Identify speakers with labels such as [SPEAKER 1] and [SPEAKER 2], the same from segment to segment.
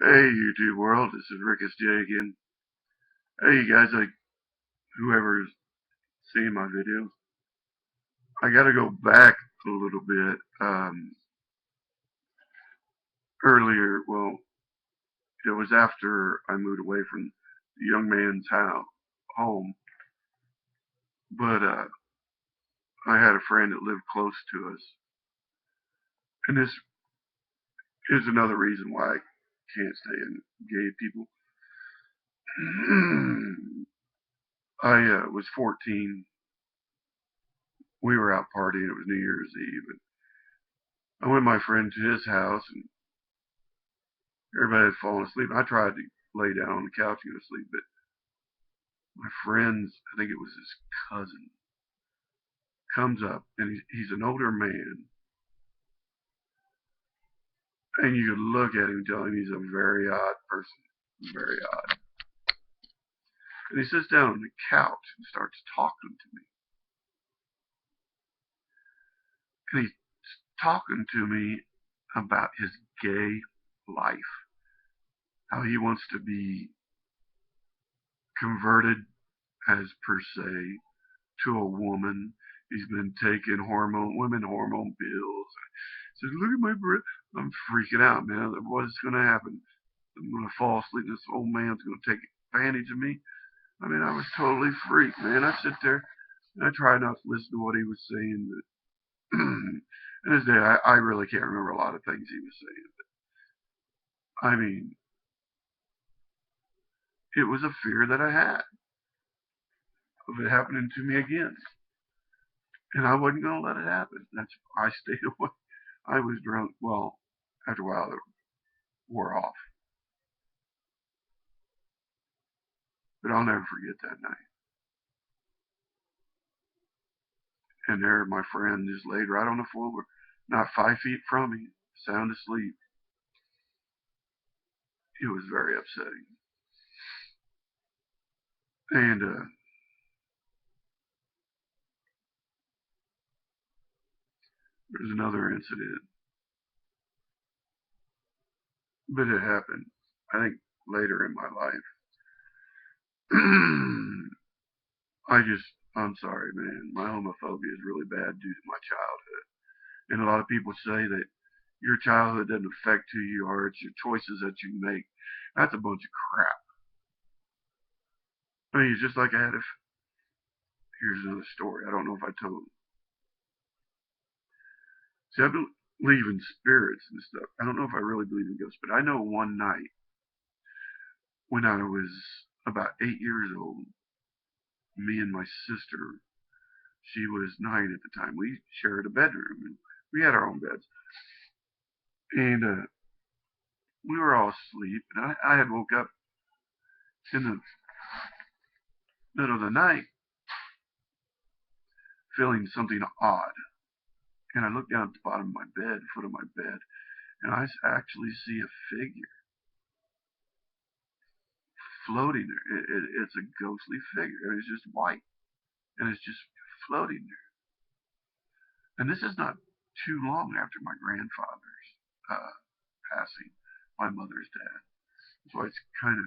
[SPEAKER 1] Hey, YouTube world, this is Rick J again. Hey, you guys, like whoever's seeing my videos, I gotta go back a little bit. Earlier, well, it was after I moved away from the young man's home, but I had a friend that lived close to us, and this is another reason why I can't stand gay people. I was 14. We were out partying. It was New Year's Eve, and I went with my friend to his house, and everybody had fallen asleep. I tried to lay down on the couch and go to sleep, but my friend's, I think it was his cousin, comes up, and he's an older man, and you could look at him and tell him he's a very odd person, very odd. And he sits down on the couch and starts talking to me. And he's talking to me about his gay life, how he wants to be converted as per se to a woman. He's been taking women hormone pills. He says, look at my breath. I'm freaking out, man. What's going to happen? I'm going to fall asleep and this old man's going to take advantage of me. I mean, I was totally freaked, man. I sit there and I try not to listen to what he was saying. But in his day, I really can't remember a lot of things he was saying. But, I mean, it was a fear that I had of it happening to me again. And I wasn't going to let it happen. I stayed away. I was drunk. Well, after a while, it wore off. But I'll never forget that night. And there, my friend just laid right on the floor, not 5 feet from me, sound asleep. It was very upsetting. And there's another incident, but it happened, I think, later in my life. I'm sorry, man. My homophobia is really bad due to my childhood. And a lot of people say that your childhood doesn't affect who you are, it's your choices that you make. That's a bunch of crap. I mean, it's just like I had a. Here's another story. I don't know if I told. See, I believe in spirits and stuff. I don't know if I really believe in ghosts, but I know one night when I was about 8 years old, me and my sister, she was 9 at the time, we shared a bedroom and we had our own beds. And we were all asleep, and I had woke up in the middle of the night feeling something odd. And I looked down at the bottom of my bed, foot of my bed, and I actually see a figure floating there. It's a ghostly figure. It's just white, and it's just floating there. And this is not too long after my grandfather's passing, my mother's dad. So it's kind of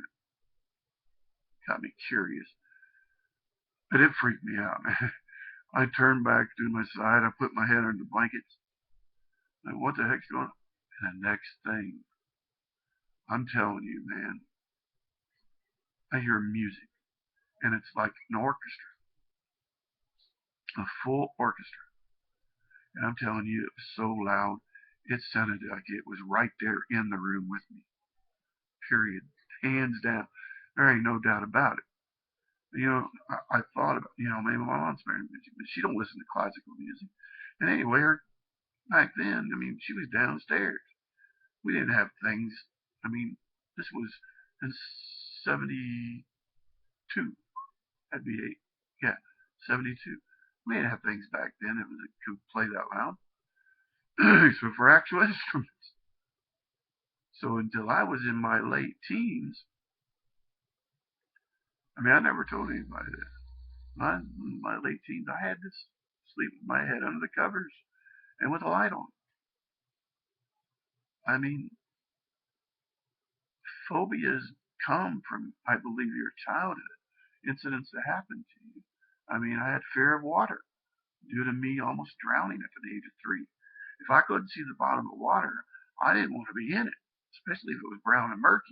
[SPEAKER 1] got me curious. But it freaked me out, man. I turned back to my side. I put my head under the blankets. Like, what the heck's going on? And the next thing, I'm telling you, man, I hear music. And it's like an orchestra, a full orchestra. And I'm telling you, it was so loud, it sounded like it was right there in the room with me. Period. Hands down. There ain't no doubt about it. I thought about, maybe my mom's married music, but she don't listen to classical music. And anyway, back then, I mean, she was downstairs. We didn't have things. I mean, this was in 72. That'd be 8. Yeah, 72. We didn't have things back then that could play that loud. So for actual instruments. So until I was in my late teens, I mean, I never told anybody that. My late teens, I had to sleep with my head under the covers and with a light on. I mean, phobias come from, I believe, your childhood incidents that happened to you. I mean, I had fear of water due to me almost drowning at the age of 3. If I couldn't see the bottom of water, I didn't want to be in it, especially if it was brown and murky.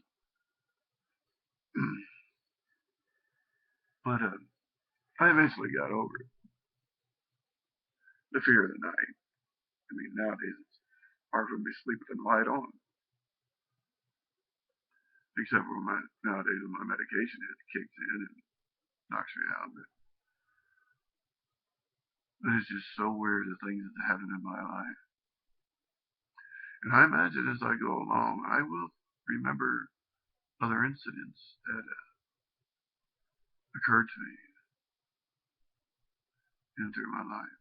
[SPEAKER 1] But I eventually got over it. The fear of the night. I mean, nowadays it's hard for me to sleep with the light on, except for nowadays when my medication kicks in and knocks me out. But it's just so weird the things that happen in my life. And I imagine as I go along, I will remember other incidents that occurred to me through my life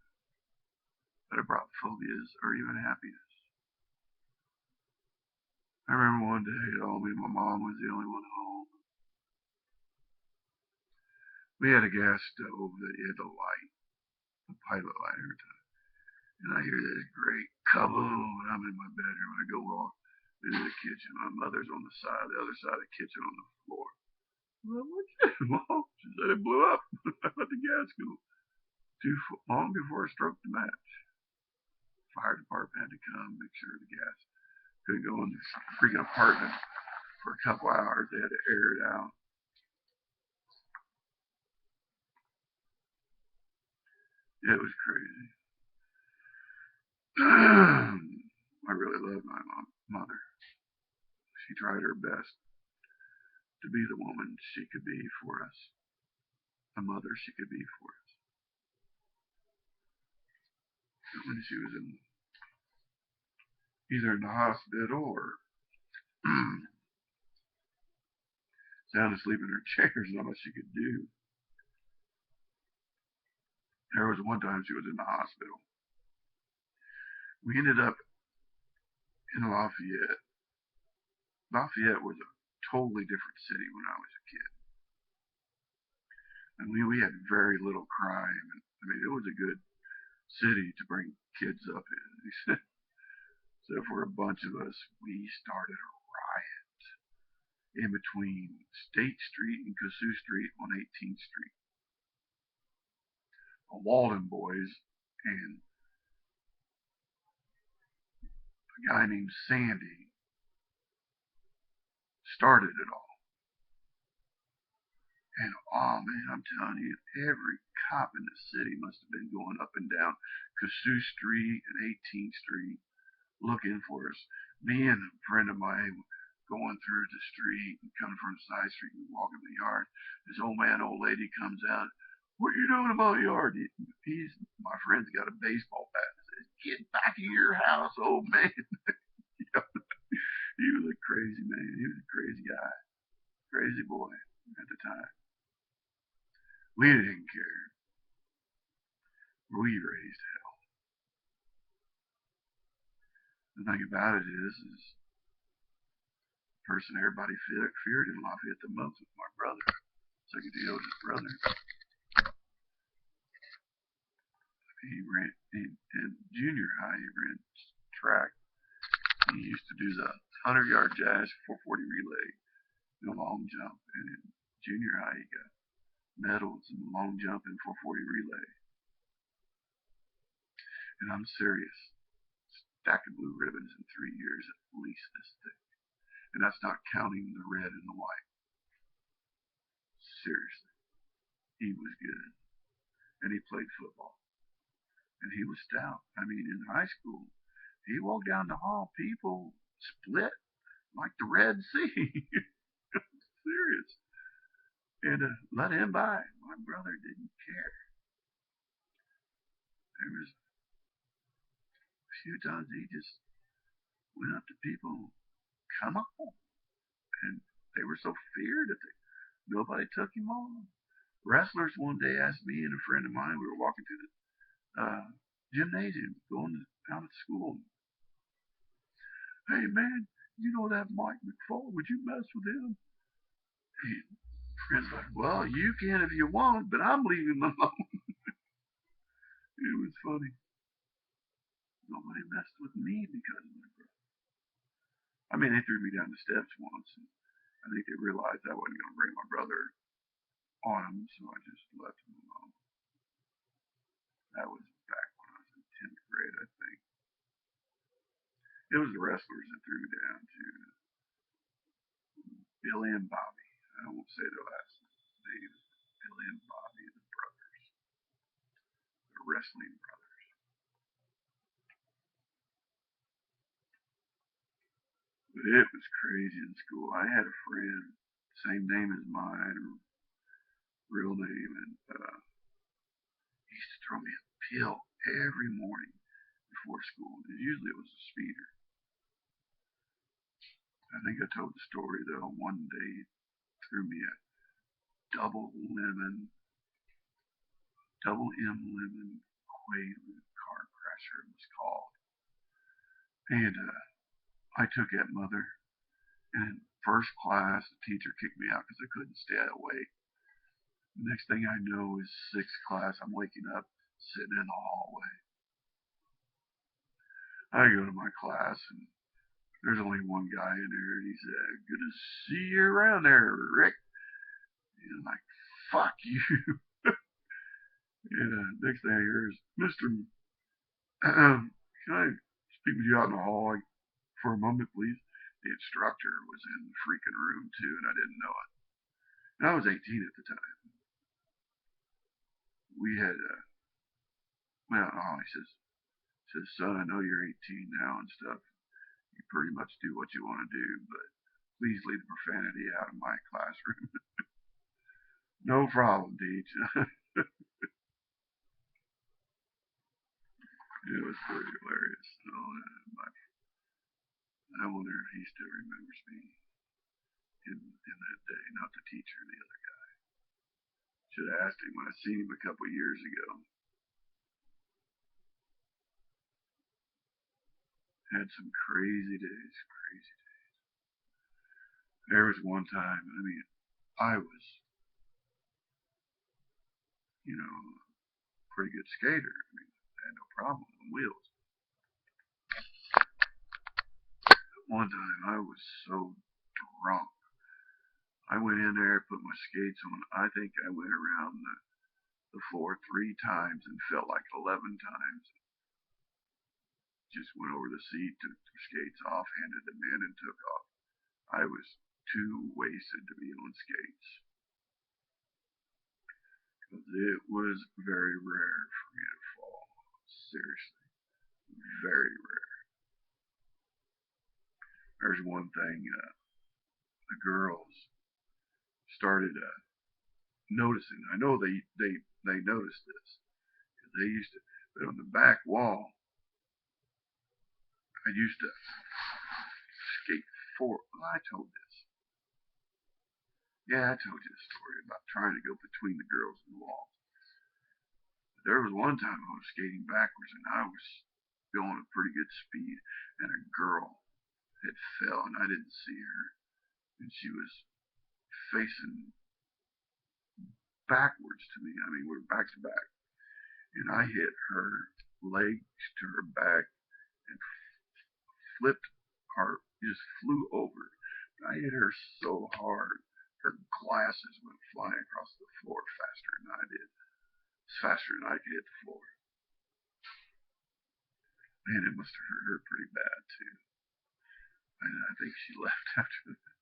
[SPEAKER 1] that have brought phobias or even happiness. I remember one day, me and my mom was the only one home. We had a gas stove that had the light, the pilot light every time. And I hear this great kaboom, and I'm in my bedroom, and I go off into the kitchen. My mother's on the other side of the kitchen on the floor. Well, what's that, Mom? She said it blew up. I let the gas go. Too long before I stroked the match. Fire department had to come, make sure the gas couldn't go in the freaking apartment for a couple hours. They had to air it out. It was crazy. I really loved my mother. She tried her best to be the woman she could be for us, a mother she could be for us. And when she was either in the hospital or sound asleep in her chair, there's not much she could do. There was one time she was in the hospital. We ended up in Lafayette. Lafayette was a totally different city when I was a kid. I mean, we had very little crime. I mean, it was a good city to bring kids up in. So for a bunch of us, we started a riot in between State Street and Kossuth Street on 18th Street. The Walden boys and a guy named Sandy started it all. And oh man, I'm telling you, every cop in the city must have been going up and down Kossuth Street and 18th Street looking for us. Me and a friend of mine going through the street and coming from the side street and walking the yard. This old lady comes out. What are you doing in my yard? My friend's got a baseball bat. He says, get back in your house, old man. He was a crazy man. He was a crazy guy. Crazy boy at the time. We didn't care. We raised hell. The thing about it is the person everybody feared in Lafayette the most was my brother. Second oldest brother. He ran in junior high. He ran track. He used to do the 100-yard dash, 440 relay, and a long jump. And in junior high, he got medals in the long jump and 440 relay. And I'm serious. Stack of blue ribbons in 3 years, at least this thick. And that's not counting the red and the white. Seriously. He was good. And he played football. And he was stout. I mean, in high school, he walked down the hall, people split like the Red Sea. Serious. And let him by. My brother didn't care. There was a few times he just went up to people, come on. And they were so feared that nobody took him on. Wrestlers one day asked me and a friend of mine, we were walking through the gymnasium, going out of school. Hey man, you know that Mike McFall? Would you mess with him? And friend's like, well, you can if you want, but I'm leaving him alone. It was funny. Nobody messed with me because of my brother. I mean, they threw me down the steps once, and I think they realized I wasn't going to bring my brother on them, so I just left him alone. That was back when I was in 10th grade, I think. It was the wrestlers that threw me down to Billy and Bobby. I won't say their last names. Billy and Bobby, the brothers, the wrestling brothers. But it was crazy in school. I had a friend, same name as mine, real name, and he used to throw me a pill every morning before school. And usually it was a speeder. I think I told the story though. One day he threw me a double M lemon Quaalude car crasher it was called. And I took that mother, and in first class the teacher kicked me out because I couldn't stay awake. The next thing I know is sixth class. I'm waking up sitting in the hallway. I go to my class and there's only one guy in there, and he said, "Good to see you around there, Rick." And I'm like, "Fuck you." And next thing I hear is, "Mr. Can I speak with you out in the hall for a moment, please?" The instructor was in the freaking room too, and I didn't know it. And I was 18 at the time. We had, he says, "Son, I know you're 18 now and stuff. You pretty much do what you want to do, but please leave the profanity out of my classroom." "No problem, Deej." It was pretty hilarious. So, I wonder if he still remembers me in that day, not the teacher, the other guy. Should have asked him when I seen him a couple of years ago. Had some crazy days, crazy days. There was one time, I mean, I was, pretty good skater. I mean, I had no problem on wheels. One time I was so drunk. I went in there, put my skates on. I think I went around the floor 3 times and felt like 11 times. Just went over the seat, took the skates off, handed them in, and took off. I was too wasted to be on skates. Because it was very rare for me to fall. Seriously, very rare. There's one thing, the girls started noticing. I know they noticed this because they used to, but on the back wall, I used to skate forward. Well, I told this. Yeah, I told you the story about trying to go between the girls and the wall. There was one time I was skating backwards and I was going at pretty good speed, and a girl had fell and I didn't see her, and she was facing backwards to me. I mean, we were back to back, and I hit her legs to her back and flipped or just flew over. I hit her so hard, her glasses went flying across the floor faster than I did. Faster than I could hit the floor. Man, it must have hurt her pretty bad too. And I think she left after that.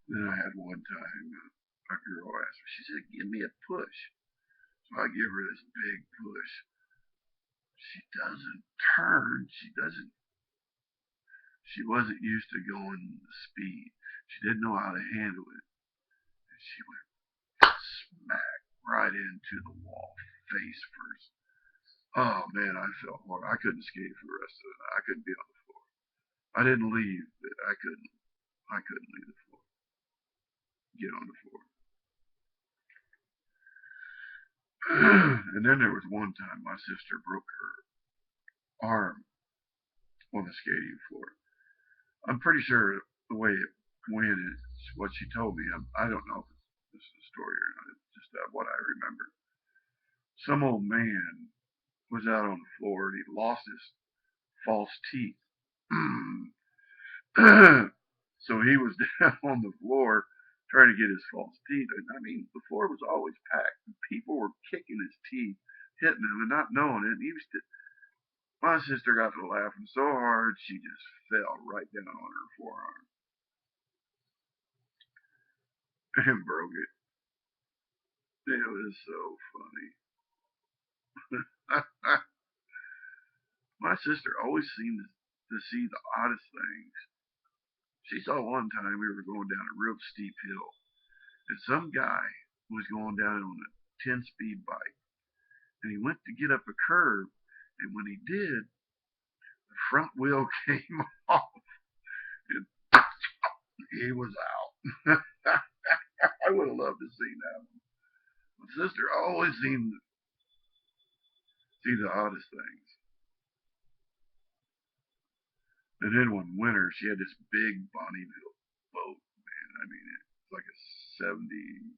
[SPEAKER 1] Then I had one time a girl asked me, she said, "Give me a push." So I give her this big push. She doesn't turn. She wasn't used to going the speed. She didn't know how to handle it. And she went smack right into the wall, face first. Oh man, I felt horrible. I couldn't skate for the rest of the night. I couldn't be on the floor. I didn't leave, but I couldn't. I couldn't leave the floor. Get on the floor. And then there was one time my sister broke her arm on the skating floor. I'm pretty sure the way it went is what she told me. I don't know if this is a story or not. It's just what I remember. Some old man was out on the floor and he lost his false teeth. So he was down on the floor trying to get his false teeth. And I mean, the floor was always packed. People were kicking his teeth, hitting him, and not knowing it. And he was my sister got to laughing so hard she just fell right down on her forearm and broke it. It was so funny. My sister always seemed to see the oddest things. She saw one time we were going down a real steep hill, and some guy was going down on a 10-speed bike, and he went to get up a curve, and when he did, the front wheel came off, and he was out. I would have loved to see that one. My sister always seemed to see the oddest things. And then one winter, she had this big Bonneville boat, man. I mean, it's like a 75.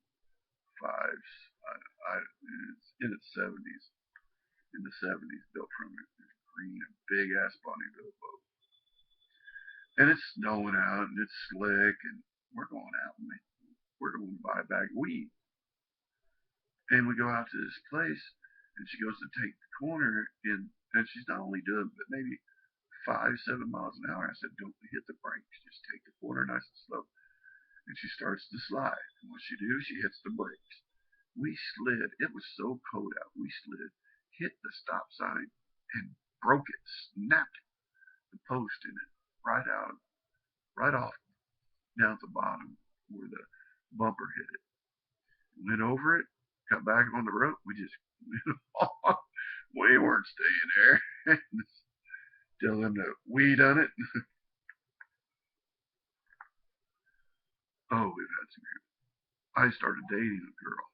[SPEAKER 1] It's in its 70s. In the 70s, built from it. Green, a big ass Bonneville boat. And it's snowing out and it's slick, and we're going out and we're going to buy a bag of weed. And we go out to this place, and she goes to take the corner, and she's not only doing but maybe 5, 7 miles an hour. I said, don't hit the brakes, just take the corner nice and slow. And she starts to slide. And what she do, she hits the brakes. We slid. It was so cold out. We slid, hit the stop sign, and broke it, snapped the post in it right out, right off down at the bottom where the bumper hit it. Went over it, got back on the road. We just went on. We weren't staying there. Tell them that we done it. Oh, we've had some. I started dating a girl,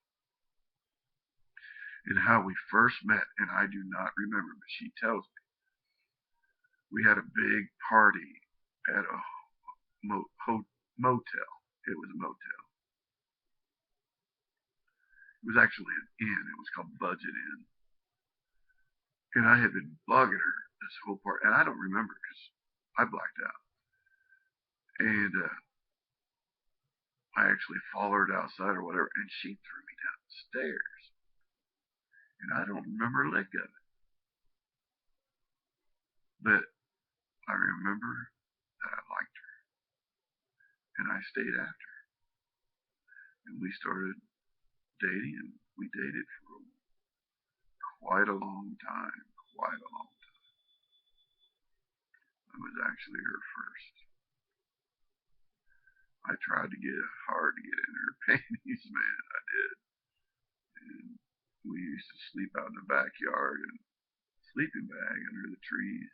[SPEAKER 1] and how we first met, and I do not remember, but she tells me we had a big party at a motel. It was a motel. It was actually an inn. It was called Budget Inn. And I had been bugging her this whole part, and I don't remember because I blacked out. And I actually followed her outside or whatever, and she threw me down the stairs. And I don't remember a lick of it. But I remember that I liked her, and I stayed after her. And we started dating, and we dated for quite a long time. Quite a long time. I was actually her first. I tried to get hard to get in her panties, man. I did. And we used to sleep out in the backyard in a sleeping bag under the trees,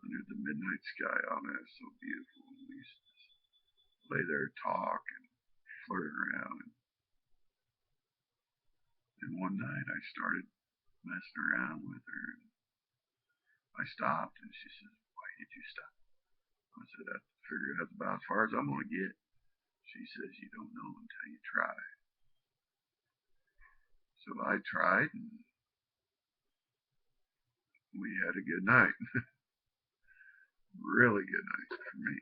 [SPEAKER 1] under the midnight sky. Oh man, it's so beautiful. We used to lay there, talk, and flirt around. And one night I started messing around with her. And I stopped, and she says, "Why did you stop?" I said, "I figured that's about as far as I'm going to get." She says, "You don't know until you try." So I tried, and we had a good night. Really good night for me.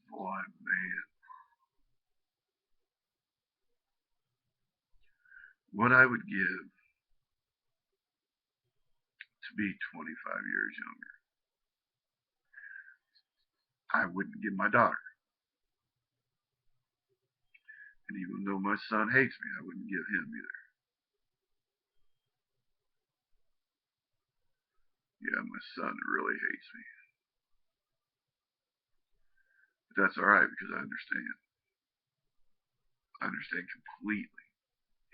[SPEAKER 1] Boy, man, what I would give to be 25 years younger, I wouldn't give my daughter. And even though my son hates me, I wouldn't give him either. Yeah, my son really hates me. But that's all right because I understand. I understand completely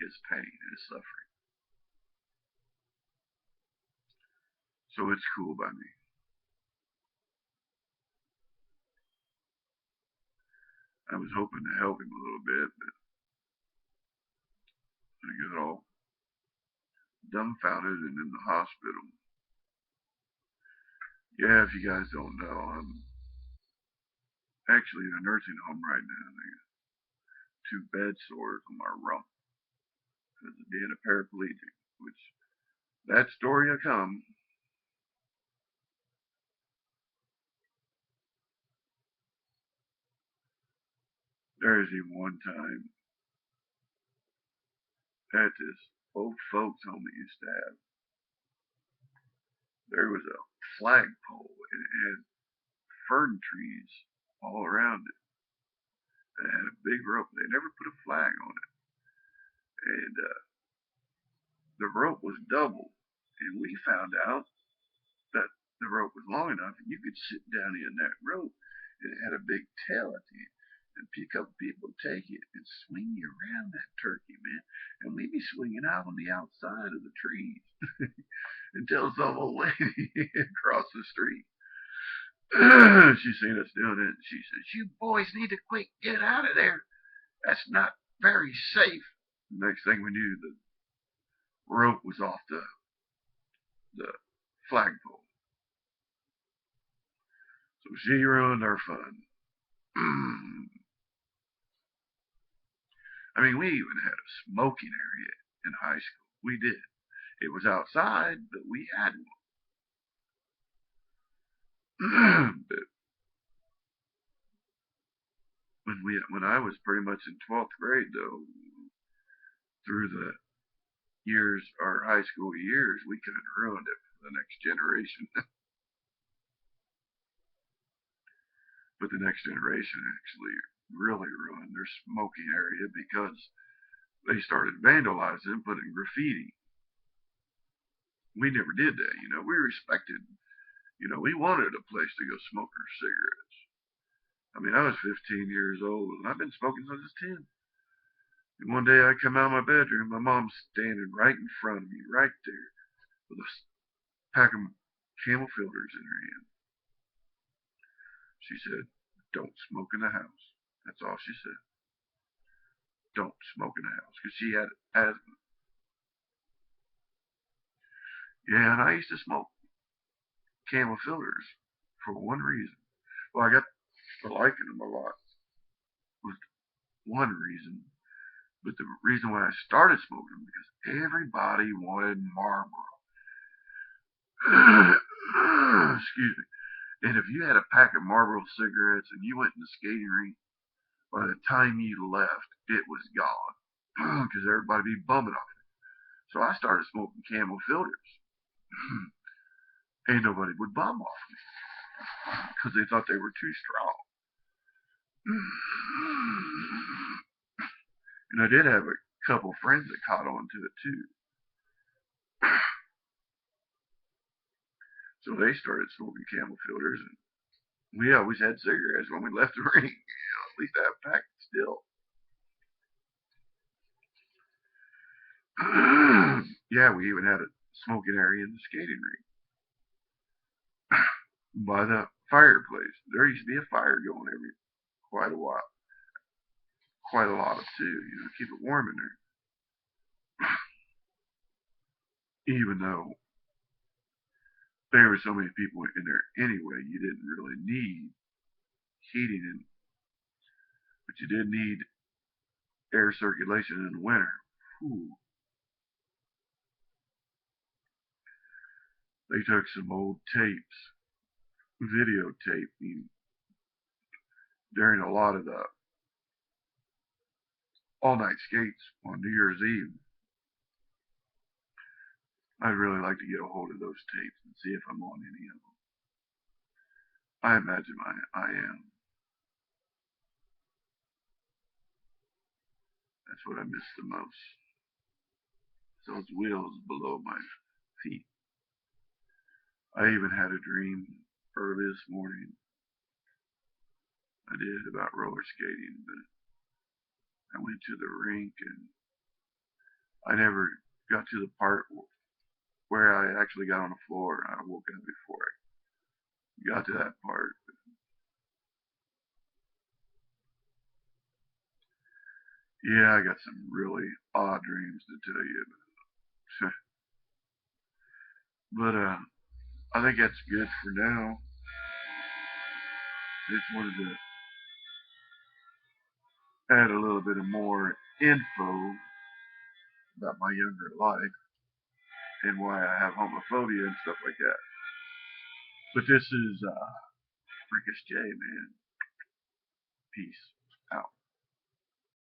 [SPEAKER 1] his pain and his suffering. So it's cool by me. I was hoping to help him a little bit, but I got all dumbfounded and in the hospital. Yeah, if you guys don't know, I'm actually in a nursing home right now. I got 2 bed sores on my rump because of being a paraplegic, which that story will come. There's even one time at this old folks home that used to have, there was a flagpole and it had fern trees all around it. And it had a big rope. They never put a flag on it. And the rope was double. And we found out that the rope was long enough and you could sit down in that rope and it had a big tail at the end. And pick up people, take it, and swing you around that turkey, man. And we'd be swinging out on the outside of the trees until some old lady across the street. She seen us doing it, and she says, "You boys need to quick get out of there. That's not very safe." Next thing we knew, the rope was off the flagpole. So she ruined our fun. I mean, we even had a smoking area in high school. We did. It was outside, but we had one. But when I was pretty much in 12th grade, though, through the years, our high school years, we kind of ruined it for the next generation. But the next generation actually really ruined their smoking area because they started vandalizing and putting graffiti. We never did that, you know. We respected, you know, we wanted a place to go smoke our cigarettes. I mean, I was 15 years old and I've been smoking since I was 10. And one day I come out of my bedroom, my mom's standing right in front of me, right there, with a pack of Camel filters in her hand. She said, "Don't smoke in the house." That's all she said. Don't smoke in the house. Because she had asthma. Yeah, and I used to smoke Camel filters for one reason. Well, I got to liking them a lot was one reason. But the reason why I started smoking them because everybody wanted Marlboro. Excuse me. And if you had a pack of Marlboro cigarettes and you went in the skating rink, by the time you left, it was gone because everybody be bumming off it. So I started smoking Camel filters. Ain't nobody would bum off me because they thought they were too strong. And I did have a couple friends that caught on to it too. So they started smoking Camel filters, and we always had cigarettes when we left the ring. You know, at least I have packed still. Yeah, we even had a smoking area in the skating rink by the fireplace. There used to be a fire going every quite a while, quite a lot of too. You know, keep it warm in there. Even though there were so many people in there anyway, you didn't really need heating, but you did need air circulation in the winter. Whew. They took some old tapes, videotaping during a lot of the all-night skates on New Year's Eve. I'd really like to get a hold of those tapes and see if I'm on any of them. I imagine I am. That's what I miss the most. Those wheels below my feet. I even had a dream early this morning. I did about roller skating, but I went to the rink and I never got to the part where I actually got on the floor. I woke up before I got to that part. Yeah, I got some really odd dreams to tell you about. But I think that's good for now. Just wanted to add a little bit of more info about my younger life and why I have homophobia and stuff like that. But this is Ricochet, man. Peace out.